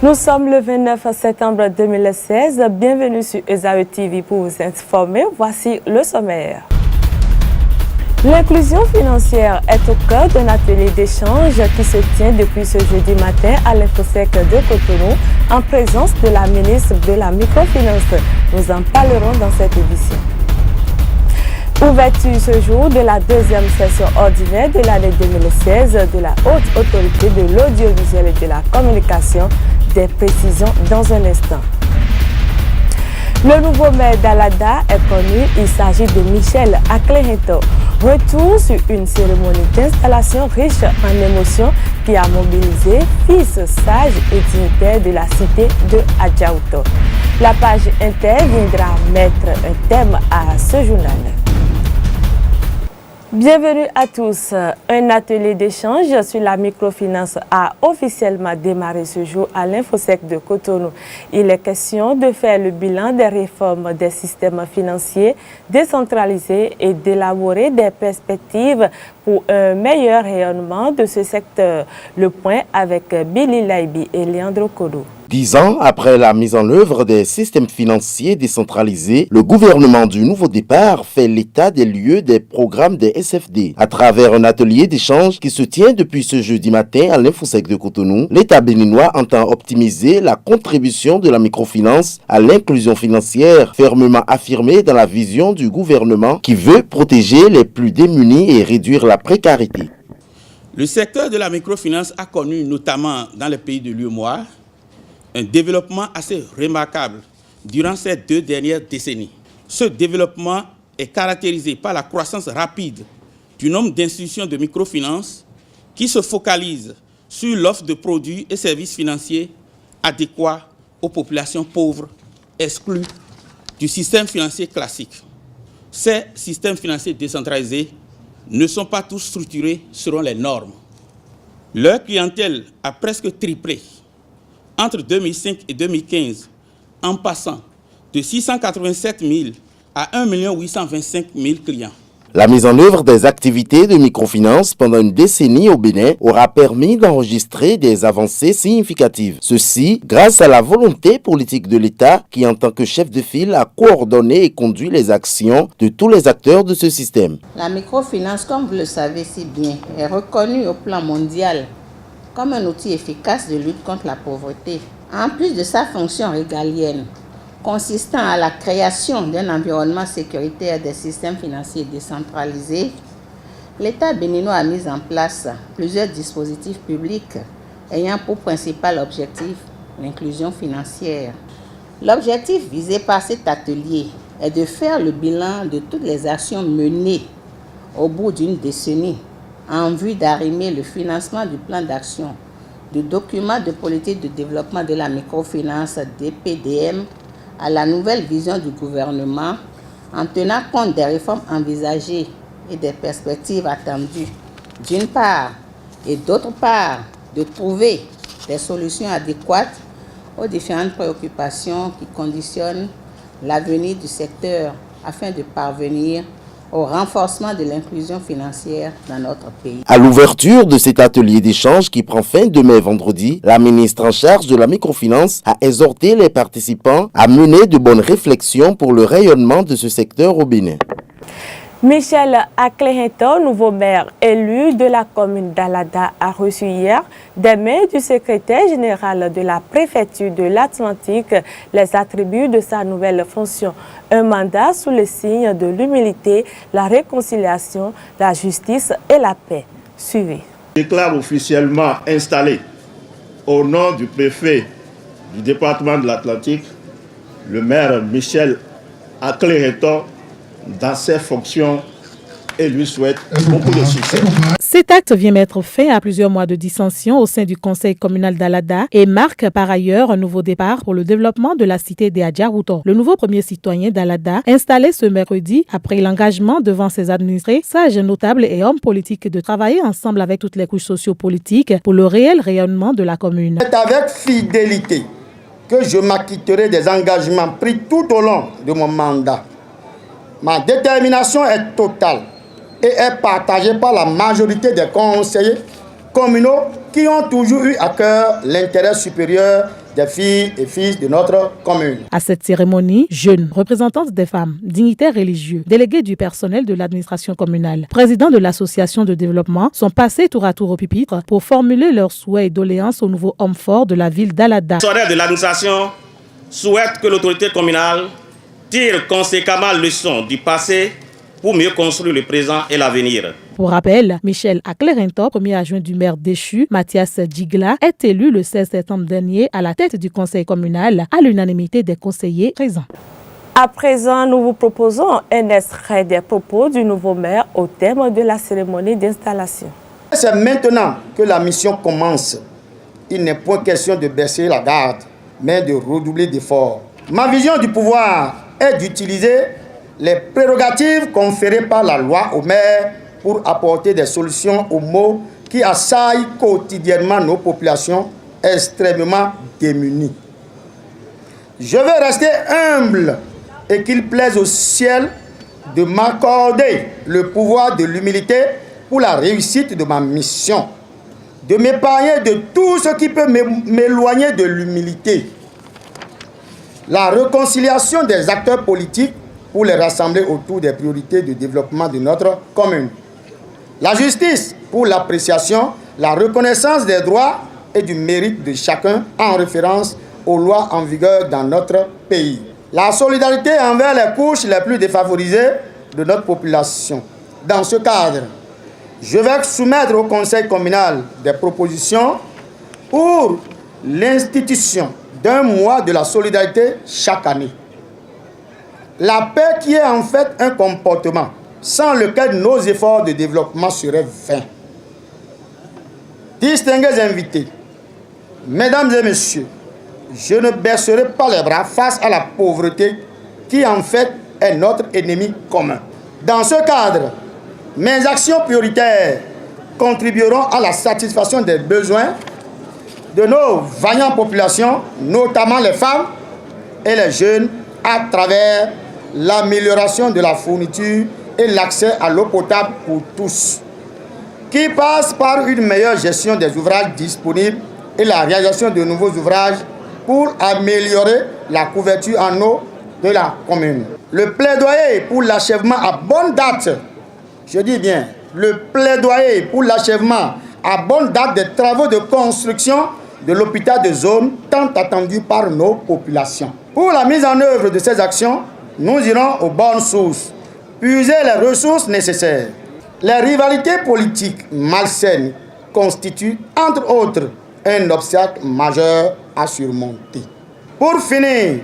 Nous sommes le 29 septembre 2016. Bienvenue sur ESAE TV pour vous informer. Voici le sommaire. L'inclusion financière est au cœur d'un atelier d'échange qui se tient depuis ce jeudi matin à l'Infosec de Cotonou en présence de la ministre de la Microfinance. Nous en parlerons dans cette édition. Ouverture ce jour de la deuxième session ordinaire de l'année 2016 de la Haute Autorité de l'Audiovisuel et de la Communication. Des précisions dans un instant. Le nouveau maire d'Alada est connu, il s'agit de Michel Aklehinto. Retour sur une cérémonie d'installation riche en émotions qui a mobilisé fils sages et dignitaires de la cité de Adjaouto. La page Inter viendra mettre un thème à ce journal. Bienvenue à tous. Un atelier d'échange sur la microfinance a officiellement démarré ce jour à l'Infosec de Cotonou. Il est question de faire le bilan des réformes des systèmes financiers décentralisés et d'élaborer des perspectives pour un meilleur rayonnement de ce secteur. Le point avec Billy Laibi et Leandro Kodo. 10 ans après la mise en œuvre des systèmes financiers décentralisés, le gouvernement du Nouveau Départ fait l'état des lieux des programmes des SFD. À travers un atelier d'échange qui se tient depuis ce jeudi matin à l'Infosec de Cotonou, l'État béninois entend optimiser la contribution de la microfinance à l'inclusion financière, fermement affirmée dans la vision du gouvernement qui veut protéger les plus démunis et réduire la précarité. Le secteur de la microfinance a connu, notamment dans les pays de l'UEMOA, un développement assez remarquable durant ces 2 dernières décennies. Ce développement est caractérisé par la croissance rapide du nombre d'institutions de microfinance qui se focalisent sur l'offre de produits et services financiers adéquats aux populations pauvres exclues du système financier classique. Ces systèmes financiers décentralisés ne sont pas tous structurés selon les normes. Leur clientèle a presque triplé entre 2005 et 2015, en passant de 687 000 à 1 825 000 clients. La mise en œuvre des activités de microfinance pendant une décennie au Bénin aura permis d'enregistrer des avancées significatives. Ceci grâce à la volonté politique de l'État qui, en tant que chef de file, a coordonné et conduit les actions de tous les acteurs de ce système. La microfinance, comme vous le savez si bien, est reconnue au plan mondial comme un outil efficace de lutte contre la pauvreté. En plus de sa fonction régalienne, consistant à la création d'un environnement sécuritaire des systèmes financiers décentralisés, l'État béninois a mis en place plusieurs dispositifs publics ayant pour principal objectif l'inclusion financière. L'objectif visé par cet atelier est de faire le bilan de toutes les actions menées au bout d'une décennie en vue d'arrimer le financement du plan d'action, du document de politique de développement de la microfinance DPDM à la nouvelle vision du gouvernement en tenant compte des réformes envisagées et des perspectives attendues, d'une part, et d'autre part, de trouver des solutions adéquates aux différentes préoccupations qui conditionnent l'avenir du secteur afin de parvenir au renforcement de l'inclusion financière dans notre pays. À l'ouverture de cet atelier d'échange qui prend fin demain vendredi, la ministre en charge de la microfinance a exhorté les participants à mener de bonnes réflexions pour le rayonnement de ce secteur au Bénin. Michel Aklehinto, nouveau maire élu de la commune d'Alada, a reçu hier des mains du secrétaire général de la préfecture de l'Atlantique les attributs de sa nouvelle fonction. Un mandat sous le signe de l'humilité, la réconciliation, la justice et la paix. Suivez. Je déclare officiellement installé au nom du préfet du département de l'Atlantique, le maire Michel Aklehinto, dans ses fonctions et lui souhaite beaucoup de succès. Cet acte vient mettre fin à plusieurs mois de dissension au sein du conseil communal d'Alada et marque par ailleurs un nouveau départ pour le développement de la cité de Adjaouto. Le nouveau premier citoyen d'Alada, installé ce mercredi après l'engagement devant ses administrés, sages, notables et hommes politiques de travailler ensemble avec toutes les couches sociopolitiques pour le réel rayonnement de la commune. C'est avec fidélité que je m'acquitterai des engagements pris tout au long de mon mandat. Ma détermination est totale et est partagée par la majorité des conseillers communaux qui ont toujours eu à cœur l'intérêt supérieur des filles et fils de notre commune. À cette cérémonie, jeunes, représentantes des femmes, dignitaires religieux, délégués du personnel de l'administration communale, présidents de l'association de développement sont passés tour à tour au pupitre pour formuler leurs souhaits et doléances au nouveau homme fort de la ville d'Alada. Les fonctionnaires de l'administration souhaitent que l'autorité communale tire conséquemment leçon du passé pour mieux construire le présent et l'avenir. Pour rappel, Michel Aklerento, premier adjoint du maire déchu, Mathias Djigla, est élu le 16 septembre dernier à la tête du conseil communal à l'unanimité des conseillers présents. À présent, nous vous proposons un extrait des propos du nouveau maire au terme de la cérémonie d'installation. C'est maintenant que la mission commence. Il n'est point question de baisser la garde, mais de redoubler d'efforts. Ma vision du pouvoir est d'utiliser les prérogatives conférées par la loi au maire pour apporter des solutions aux maux qui assaillent quotidiennement nos populations extrêmement démunies. Je veux rester humble et qu'il plaise au ciel de m'accorder le pouvoir de l'humilité pour la réussite de ma mission, de m'épargner de tout ce qui peut m'éloigner de l'humilité. La réconciliation des acteurs politiques pour les rassembler autour des priorités de développement de notre commune. La justice pour l'appréciation, la reconnaissance des droits et du mérite de chacun en référence aux lois en vigueur dans notre pays. La solidarité envers les couches les plus défavorisées de notre population. Dans ce cadre, je vais soumettre au conseil communal des propositions pour l'institution d'un mois de la solidarité chaque année. La paix qui est en fait un comportement sans lequel nos efforts de développement seraient vains. Distingués invités, mesdames et messieurs, je ne baisserai pas les bras face à la pauvreté qui en fait est notre ennemi commun. Dans ce cadre, mes actions prioritaires contribueront à la satisfaction des besoins de nos vaillantes populations, notamment les femmes et les jeunes, à travers l'amélioration de la fourniture et l'accès à l'eau potable pour tous, qui passe par une meilleure gestion des ouvrages disponibles et la réalisation de nouveaux ouvrages pour améliorer la couverture en eau de la commune. Le plaidoyer pour l'achèvement à bonne date, je dis bien, le plaidoyer pour l'achèvement à bonne date des travaux de construction de l'hôpital de zone tant attendu par nos populations. Pour la mise en œuvre de ces actions, nous irons aux bonnes sources, puiser les ressources nécessaires. Les rivalités politiques malsaines constituent, entre autres, un obstacle majeur à surmonter. Pour finir,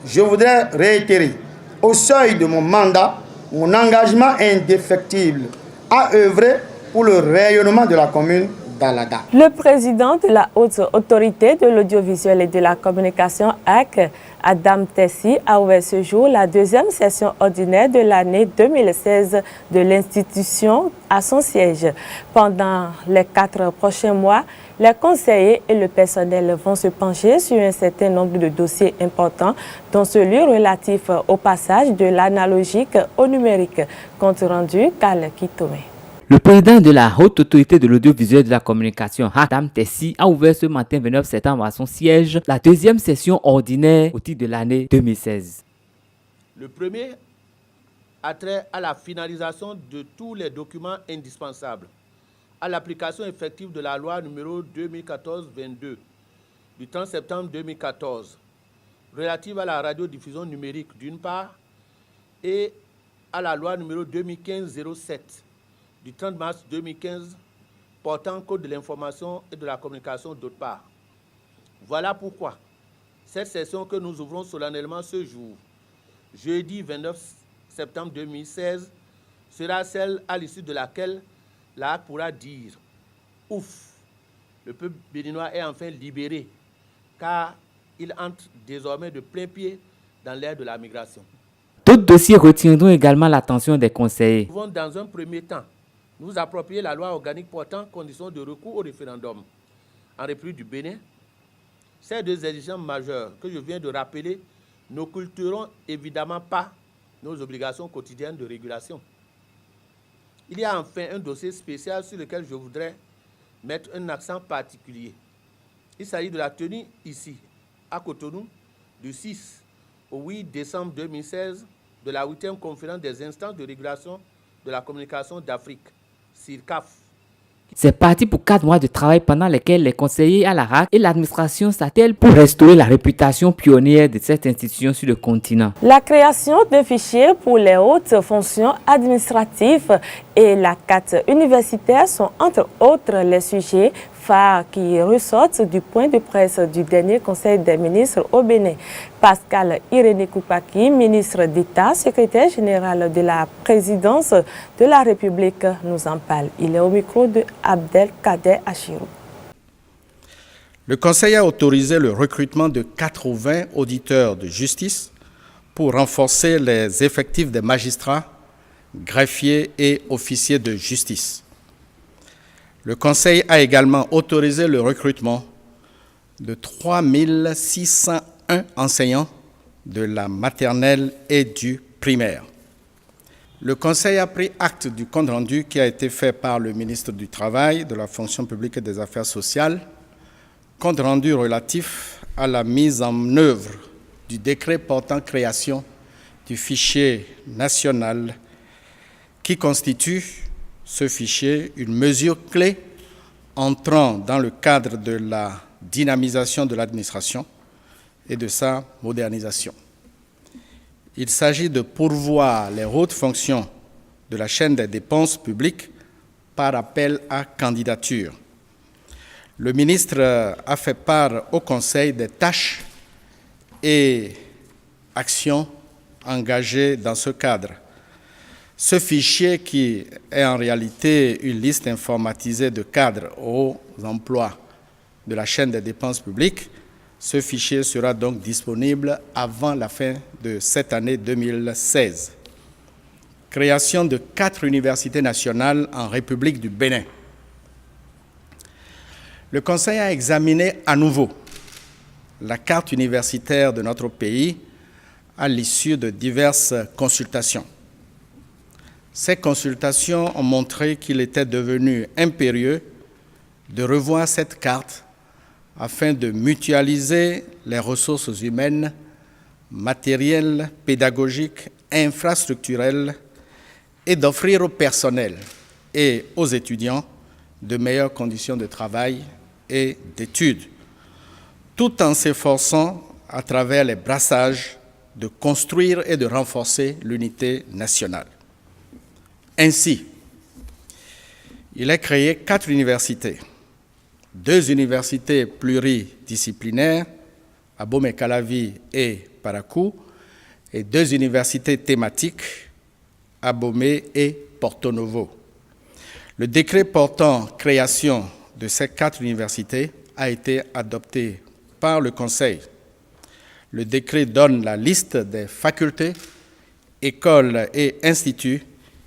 je voudrais réitérer, au seuil de mon mandat, mon engagement indéfectible à œuvrer pour le rayonnement de la commune d'Alada. Le président de la Haute Autorité de l'Audiovisuel et de la Communication, HAC, Adam Tessi, a ouvert ce jour la deuxième session ordinaire de l'année 2016 de l'institution à son siège. Pendant les 4 prochains mois, les conseillers et le personnel vont se pencher sur un certain nombre de dossiers importants, dont celui relatif au passage de l'analogique au numérique. Compte rendu, Karl Kitome. Le président de la Haute Autorité de l'Audiovisuel et de la Communication, Adam Tessi, a ouvert ce matin 29 septembre à son siège la deuxième session ordinaire au titre de l'année 2016. Le premier a trait à la finalisation de tous les documents indispensables à l'application effective de la loi numéro 2014-22 du 30 septembre 2014 relative à la radiodiffusion numérique d'une part et à la loi numéro 2015-07 du 30 mars 2015 portant code de l'information et de la communication d'autre part. Voilà pourquoi cette session que nous ouvrons solennellement ce jour, jeudi 29 septembre 2016, sera celle à l'issue de laquelle la HAC pourra dire « Ouf, le peuple béninois est enfin libéré, car il entre désormais de plein pied dans l'ère de la migration. » D'autres dossiers retiendront également l'attention des conseillers. Nous pouvons dans un premier temps nous approprier la loi organique portant conditions de recours au référendum en République du Bénin. Ces deux exigences majeures que je viens de rappeler n'occulteront évidemment pas nos obligations quotidiennes de régulation. Il y a enfin un dossier spécial sur lequel je voudrais mettre un accent particulier. Il s'agit de la tenue ici à Cotonou du 6 au 8 décembre 2016 de la 8e conférence des instances de régulation de la communication d'Afrique, CIRCAF. C'est parti pour 4 mois de travail pendant lesquels les conseillers à la RAC et l'administration s'attellent pour restaurer la réputation pionnière de cette institution sur le continent. La création de fichiers pour les hautes fonctions administratives et la carte universitaire sont entre autres les sujets phares qui ressortent du point de presse du dernier Conseil des ministres au Bénin. Pascal Irénée Koupaki, ministre d'État, secrétaire général de la présidence de la République, nous en parle. Il est au micro de Abdelkader Achirou. Le Conseil a autorisé le recrutement de 80 auditeurs de justice pour renforcer les effectifs des magistrats, greffiers et officiers de justice. Le Conseil a également autorisé le recrutement de 3 601 enseignants de la maternelle et du primaire. Le Conseil a pris acte du compte-rendu qui a été fait par le ministre du Travail, de la fonction publique et des Affaires sociales, compte-rendu relatif à la mise en œuvre du décret portant création du fichier national qui constitue ce fichier une mesure clé entrant dans le cadre de la dynamisation de l'administration et de sa modernisation. Il s'agit de pourvoir les hautes fonctions de la chaîne des dépenses publiques par appel à candidature. Le ministre a fait part au Conseil des tâches et actions engagées dans ce cadre. Ce fichier, qui est en réalité une liste informatisée de cadres aux emplois de la chaîne des dépenses publiques, ce fichier sera donc disponible avant la fin de cette année 2016. Création de 4 universités nationales en République du Bénin. Le Conseil a examiné à nouveau la carte universitaire de notre pays à l'issue de diverses consultations. Ces consultations ont montré qu'il était devenu impérieux de revoir cette carte afin de mutualiser les ressources humaines, matérielles, pédagogiques, infrastructurelles et d'offrir au personnel et aux étudiants de meilleures conditions de travail et d'études, tout en s'efforçant, à travers les brassages, de construire et de renforcer l'unité nationale. Ainsi, il est créé 4 universités, 2 universités pluridisciplinaires, Abomey-Calavi et Parakou, et 2 universités thématiques, Abomey et Porto Novo. Le décret portant création de ces 4 universités a été adopté par le Conseil. Le décret donne la liste des facultés, écoles et instituts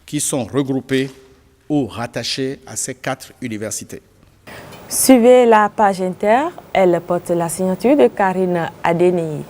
qui sont regroupés ou rattachés à ces 4 universités. Suivez la page Inter, elle porte la signature de Karine Adeni.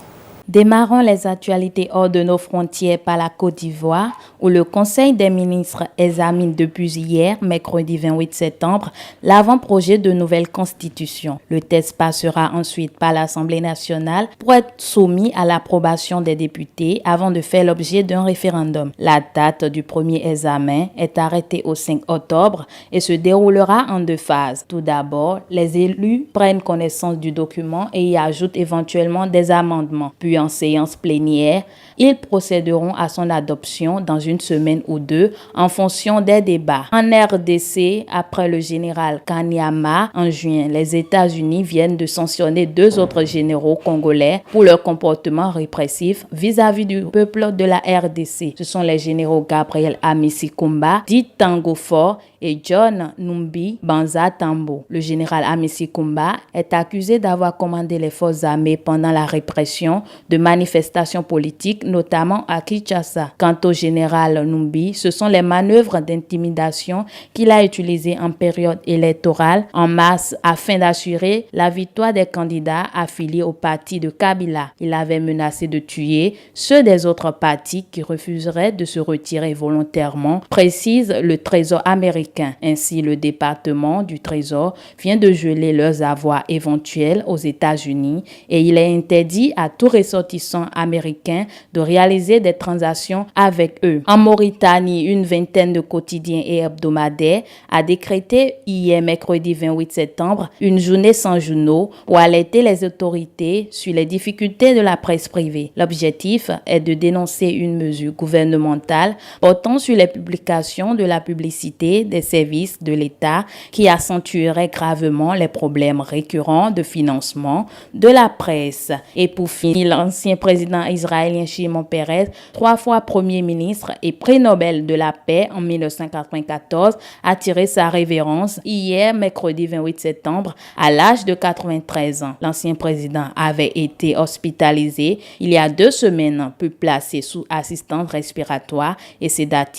Démarrons les actualités hors de nos frontières par la Côte d'Ivoire, où le Conseil des ministres examine depuis hier, mercredi 28 septembre, l'avant-projet de nouvelle constitution. Le texte passera ensuite par l'Assemblée nationale pour être soumis à l'approbation des députés avant de faire l'objet d'un référendum. La date du premier examen est arrêtée au 5 octobre et se déroulera en 2 phases. Tout d'abord, les élus prennent connaissance du document et y ajoutent éventuellement des amendements. Puis en séance plénière, ils procéderont à son adoption dans 1 semaine ou 2 en fonction des débats. En RDC, après le général Kanyama, en juin, les États-Unis viennent de sanctionner 2 autres généraux congolais pour leur comportement répressif vis-à-vis du peuple de la RDC. Ce sont les généraux Gabriel Amisi Kumba, dit Tango Fort, et John Numbi Banza Tambo. Le général Amisi Kumba est accusé d'avoir commandé les forces armées pendant la répression de manifestations politiques, notamment à Kinshasa. Quant au général Numbi, ce sont les manœuvres d'intimidation qu'il a utilisées en période électorale en mars afin d'assurer la victoire des candidats affiliés au parti de Kabila. Il avait menacé de tuer ceux des autres partis qui refuseraient de se retirer volontairement, précise le Trésor américain américains. Ainsi, le département du Trésor vient de geler leurs avoirs éventuels aux États-Unis et il est interdit à tout ressortissant américain de réaliser des transactions avec eux. En Mauritanie, une vingtaine de quotidiens et hebdomadaires a décrété hier mercredi 28 septembre une journée sans journaux pour alerter les autorités sur les difficultés de la presse privée. L'objectif est de dénoncer une mesure gouvernementale portant sur les publications de la publicité des services de l'État qui accentuerait gravement les problèmes récurrents de financement de la presse. Et pour finir, l'ancien président israélien Shimon Peres, 3 fois premier ministre et prix Nobel de la paix en 1994, a tiré sa révérence hier, mercredi 28 septembre, à l'âge de 93 ans. L'ancien président avait été hospitalisé il y a 2 semaines, puis placé sous assistance respiratoire et sédative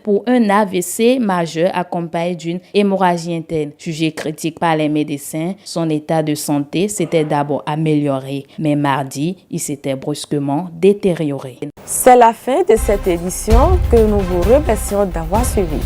pour un AVC majeur accompagné d'une hémorragie interne. Jugé critique par les médecins, son état de santé s'était d'abord amélioré, mais mardi, il s'était brusquement détérioré. C'est la fin de cette édition que nous vous remercions d'avoir suivi.